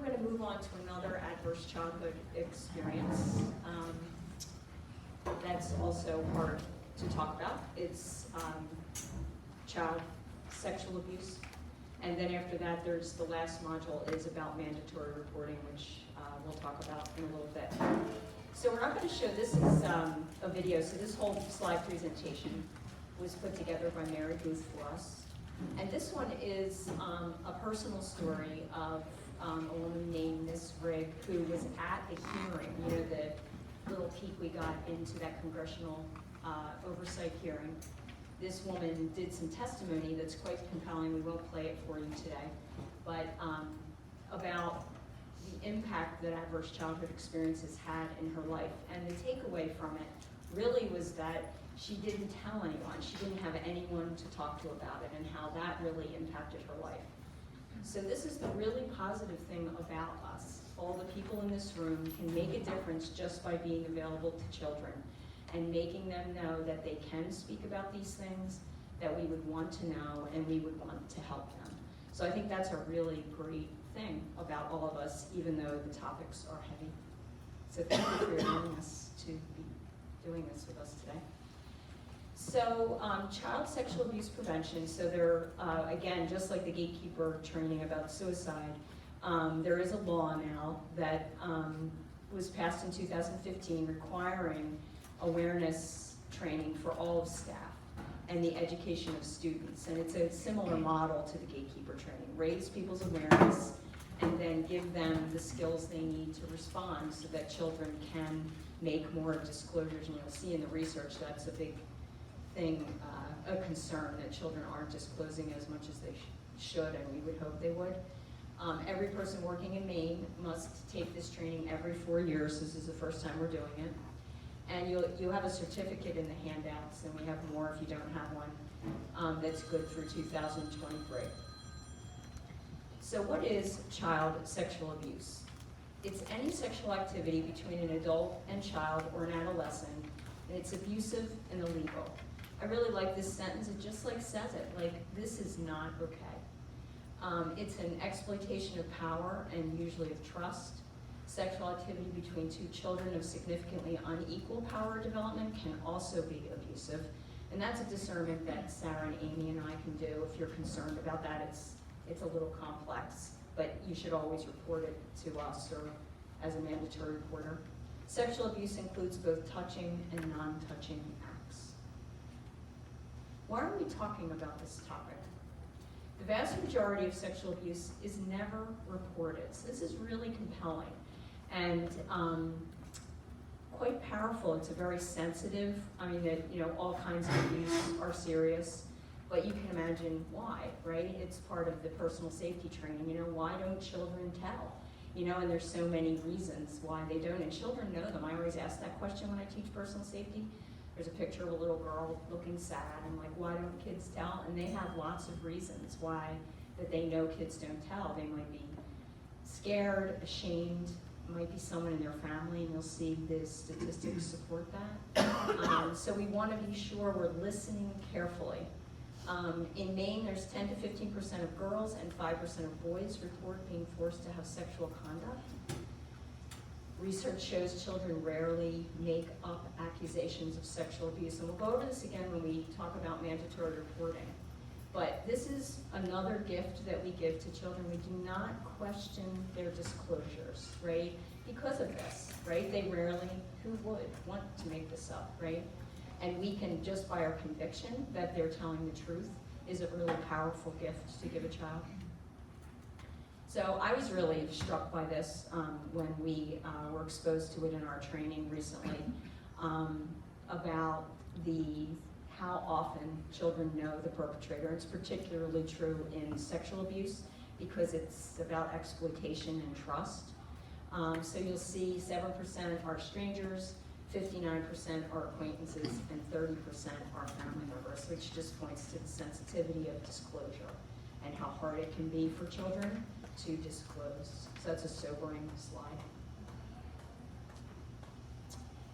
going to move on to another adverse childhood experience that's also hard to talk about. It's child sexual abuse. And then after that, there's the last module is about mandatory reporting, which we'll talk about in a little bit. So we're not going to show, this is a video, so this whole slide presentation was put together by Mary Booth for us. And this one is a personal story of a woman named Miss Rigg, who was at a hearing, you know, the little peek we got into that congressional oversight hearing. This woman did some testimony that's quite compelling. We won't play it for you today, but about the impact that adverse childhood experiences had in her life. And the takeaway from it really was that she didn't tell anyone. She didn't have anyone to talk to about it, and how that really impacted her life. So this is the really positive thing about us. All the people in this room can make a difference just by being available to children and making them know that they can speak about these things, that we would want to know, and we would want to help them. So I think that's a really great thing about all of us, even though the topics are heavy. So thank you for your willingness to be doing this with us today. So child sexual abuse prevention, so there, again, just like the gatekeeper training about suicide, there is a law now that was passed in 2015 requiring awareness training for all of staff and the education of students. And it's a similar model to the gatekeeper training. Raise people's awareness and then give them the skills they need to respond so that children can make more disclosures. And you'll see in the research that's a big thing, a concern that children aren't disclosing as much as they should, and we would hope they would. Every person working in Maine must take this training every 4 years. This is the first time we're doing it. And you'll have a certificate in the handouts, and we have more if you don't have one, that's good through 2023. So what is child sexual abuse? It's any sexual activity between an adult and child or an adolescent, and it's abusive and illegal. I really like this sentence. It just like says it, like, this is not okay. It's an exploitation of power and usually of trust. Sexual activity between two children of significantly unequal power development can also be abusive. And that's a discernment that Sarah and Amy and I can do. If you're concerned about that, it's a little complex, but you should always report it to us or as a mandatory reporter. Sexual abuse includes both touching and non-touching acts. Why are we talking about this topic? The vast majority of sexual abuse is never reported. So this is really compelling and quite powerful. It's a very sensitive, I mean, that, you know, all kinds of abuse are serious, but you can imagine why, right? It's part of the personal safety training. You know, why don't children tell? You know, and there's so many reasons why they don't, and children know them. I always ask that question when I teach personal safety. There's a picture of a little girl looking sad, and like, why don't kids tell? And they have lots of reasons why that they know kids don't tell. They might be scared, ashamed, might be someone in their family, and you'll see the statistics support that. So we want to be sure we're listening carefully. In Maine, there's 10 to 15% of girls and 5% of boys report being forced to have sexual conduct. Research shows children rarely make up accusations of sexual abuse. And we'll go over this again when we talk about mandatory reporting. But this is another gift that we give to children. We do not question their disclosures, right? Because of this, right? They rarely, who would want to make this up, right? And we can, just by our conviction that they're telling the truth, is a really powerful gift to give a child. So I was really struck by this when we were exposed to it in our training recently, about how often children know the perpetrator. It's particularly true in sexual abuse because it's about exploitation and trust. So you'll see 7% are strangers, 59% are acquaintances, and 30% are family members, which just points to the sensitivity of disclosure and how hard it can be for children to disclose. So that's a sobering slide.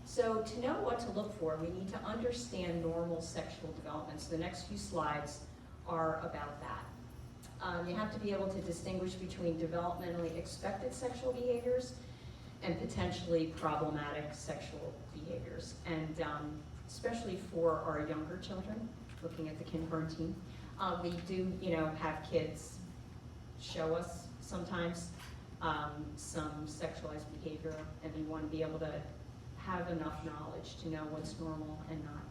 So to know what to look for, we need to understand normal sexual development. So the next few slides are about that. You have to be able to distinguish between developmentally expected sexual behaviors and potentially problematic sexual behaviors. And especially for our younger children, looking at the kindergarten team, we do, have kids show us sometimes some sexualized behavior, and we want to be able to have enough knowledge to know what's normal and not.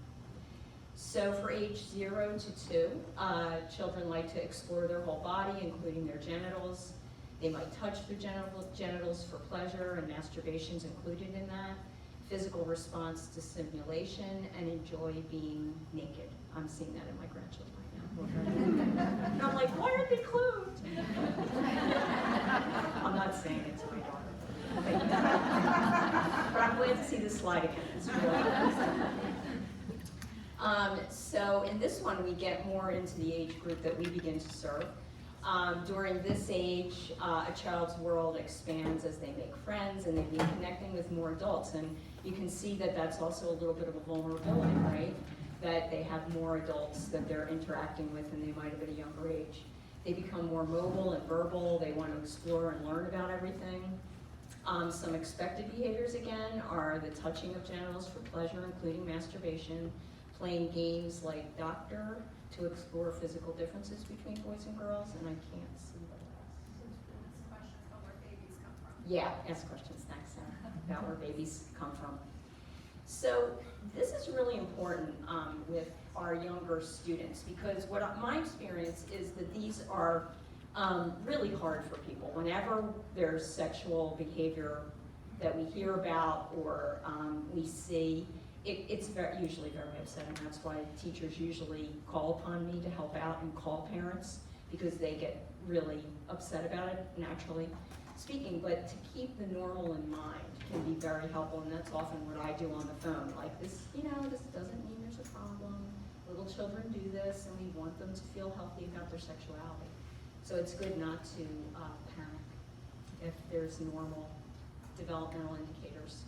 So for age 0 to 2, children like to explore their whole body, including their genitals. They might touch their genitals for pleasure, and masturbation's included in that. Physical response to stimulation, and enjoy being naked. I'm seeing that in my grandchildren right now. And I'm like, why aren't they clothed? I'm not saying it to my daughter. But I'm glad to see this slide again. It's really so in this one, we get more into the age group that we begin to serve. During this age, a child's world expands as they make friends and they begin connecting with more adults. And you can see that that's also a little bit of a vulnerability, right? That they have more adults that they're interacting with than they might have at a younger age. They become more mobile and verbal. They want to explore and learn about everything. Some expected behaviors, again, are the touching of genitals for pleasure, including masturbation, playing games like Doctor to explore physical differences between boys and girls, and I can't see the rest. Ask questions about where babies come from. Yeah, ask questions next, Sarah, about where babies come from. So this is really important with our younger students, because my experience is that these are really hard for people. Whenever there's sexual behavior that we hear about or we see, it's usually very upsetting. That's why teachers usually call upon me to help out and call parents, because they get really upset about it, naturally speaking. But to keep the normal in mind can be very helpful, and that's often what I do on the phone. Like, this, this doesn't mean there's a problem. Little children do this, and we want them to feel healthy about their sexuality. So it's good not to panic if there's normal developmental indicators.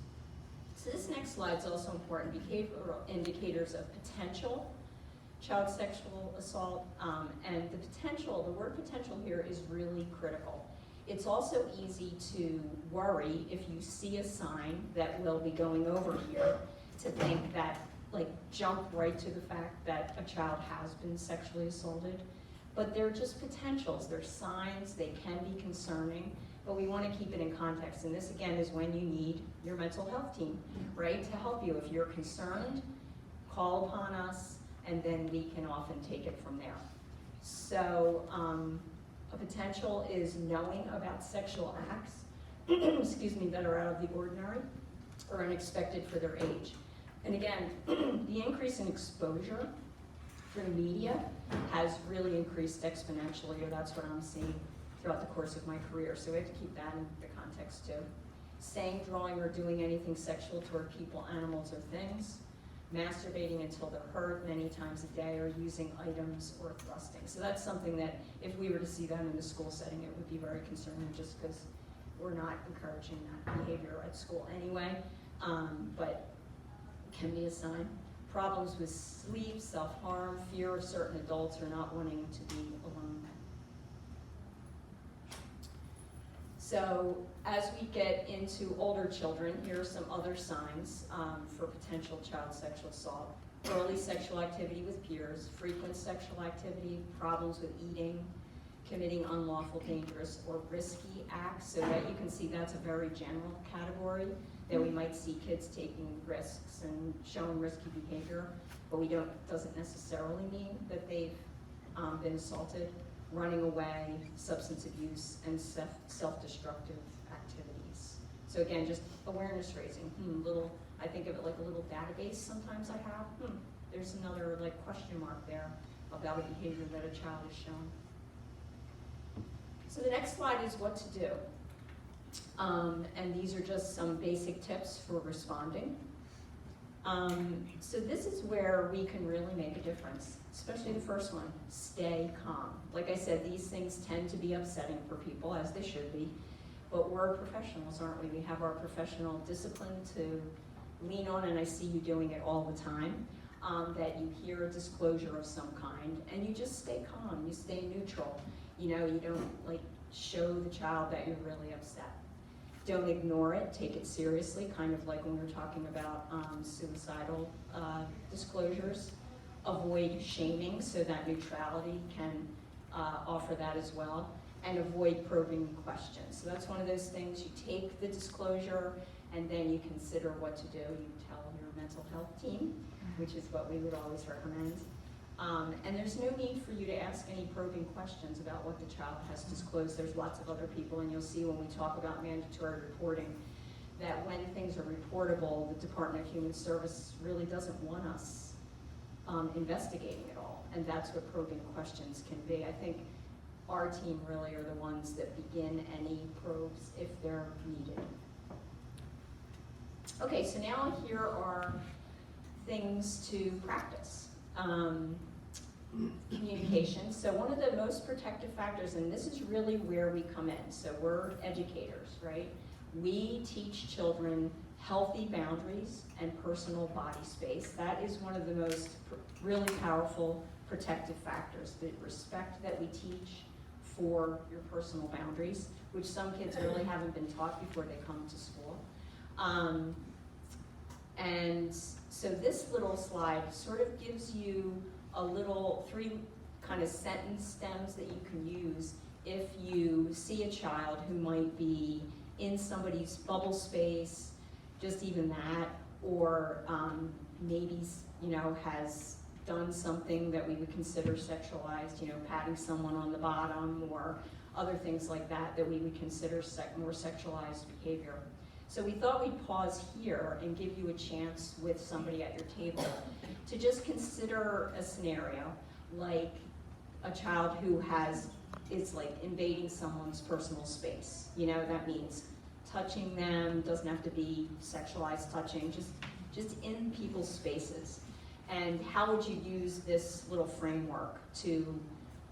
So this next slide is also important, behavioral indicators of potential child sexual assault. And the word potential here is really critical. It's also easy to worry if you see a sign that will be going over here, to think that, jump right to the fact that a child has been sexually assaulted. But they're just potentials, they're signs, they can be concerning, but we want to keep it in context. And this, again, is when you need your mental health team, right, to help you. If you're concerned, call upon us, and then we can often take it from there. So a potential is knowing about sexual acts, that are out of the ordinary or unexpected for their age. And again, the increase in exposure through media has really increased exponentially, or that's what I'm seeing throughout the course of my career. So we have to keep that in the context too. Saying, drawing, or doing anything sexual toward people, animals, or things. Masturbating until they're hurt many times a day, or using items or thrusting. So that's something that if we were to see them in the school setting, it would be very concerning, just because we're not encouraging that behavior at school anyway, but can be a sign. Problems with sleep, self-harm, fear of certain adults, or not wanting to be alone. So as we get into older children, here are some other signs for potential child sexual assault. Early sexual activity with peers, frequent sexual activity, problems with eating, committing unlawful, dangerous, or risky acts. So that you can see that's a very general category that we might see kids taking risks and showing risky behavior, but doesn't necessarily mean that they've been assaulted. Running away, substance abuse, and self-destructive activities. So again, just awareness raising. I think of it like a little database sometimes I have. There's another question mark there about a behavior that a child has shown. So the next slide is what to do. And these are just some basic tips for responding. So this is where we can really make a difference, especially the first one, stay calm. Like I said, these things tend to be upsetting for people, as they should be, but we're professionals, aren't we? We have our professional discipline to lean on, and I see you doing it all the time, that you hear a disclosure of some kind, and you just stay calm, you stay neutral. You know, you don't like show the child that you're really upset. Don't ignore it, take it seriously, kind of like when we were talking about suicidal disclosures. Avoid shaming so that neutrality can offer that as well. And avoid probing questions. So that's one of those things, you take the disclosure and then you consider what to do. You tell your mental health team, which is what we would always recommend. And there's no need for you to ask any probing questions about what the child has disclosed. There's lots of other people, and you'll see when we talk about mandatory reporting, that when things are reportable, the Department of Human Services really doesn't want us investigating it all. And that's what probing questions can be. I think our team really are the ones that begin any probes if they're needed. Okay, so now here are things to practice. Communication. So one of the most protective factors, and this is really where we come in. So we're educators, right? We teach children healthy boundaries and personal body space. That is one of the most really powerful protective factors, the respect that we teach for your personal boundaries, which some kids really haven't been taught before they come to school. And so this little slide sort of gives you a little 3 kind of sentence stems that you can use if you see a child who might be in somebody's bubble space, just even that, or maybe, you know, has done something that we would consider sexualized, you know, patting someone on the bottom or other things like that that we would consider more sexualized behavior. So we thought we'd pause here and give you a chance with somebody at your table to just consider a scenario like a child who is like invading someone's personal space. You know, that means touching them, doesn't have to be sexualized touching, just in people's spaces. And how would you use this little framework to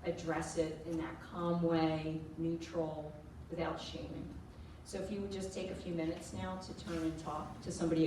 address it in that calm way, neutral, without shaming? So if you would just take a few minutes now to turn and talk to somebody